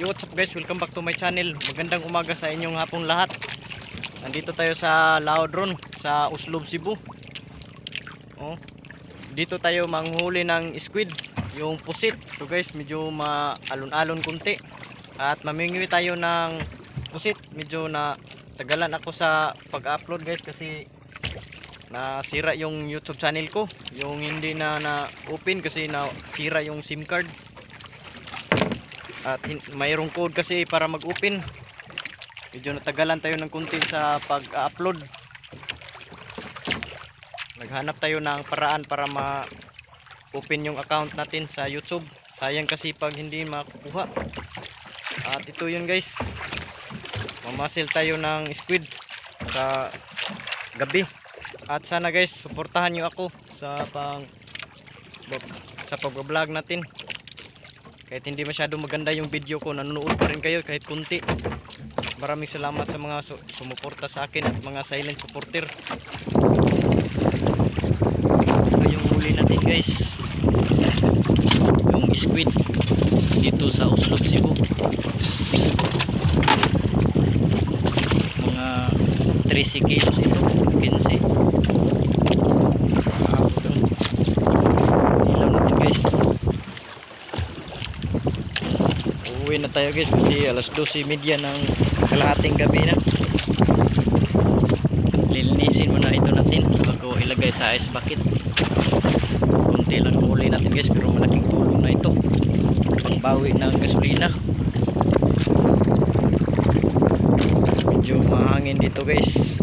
what's up guys, welcome back to my channel. Magandang umaga sa inyong hapon lahat. Nandito tayo sa Laodron, sa Uslob, Cebu. Dito tayo manghuli ng squid, yung pusit. So guys, medyo maalon-alon kunti. At mamingwi tayo ng pusit. Medyo na tagalan ako sa pag-upload guys kasi nasira yung YouTube channel ko. Yung hindi na open kasi nasira yung SIM card. At mayroong code kasi para mag-open. Medyo natagalan tayo ng kunti sa pag-upload. Naghanap tayo ng paraan para ma-open yung account natin sa YouTube. Sayang kasi pag hindi makukuha. At ito yun guys. Mamasil tayo ng squid sa gabi. At sana guys, suportahan nyo ako sa pag-vlog natin. Kahit hindi masyado maganda yung video ko, nanonood pa rin kayo kahit kunti. Maraming salamat sa mga sumuporta sa akin at mga silent supporter. Ito yung huli natin guys, yung squid dito sa Uslob, Cebu. Mga 13 kilos ito, 15. Ilaw natin guys. Uwi na tayo guys kasi alas 12:30 ng kalahating gabi na. Lilinisin muna ito natin bago ilagay sa ice bucket. Kunti lang huli natin guys pero malaking tulong na ito pangbawi ng gasolina. Medyo mahangin dito guys.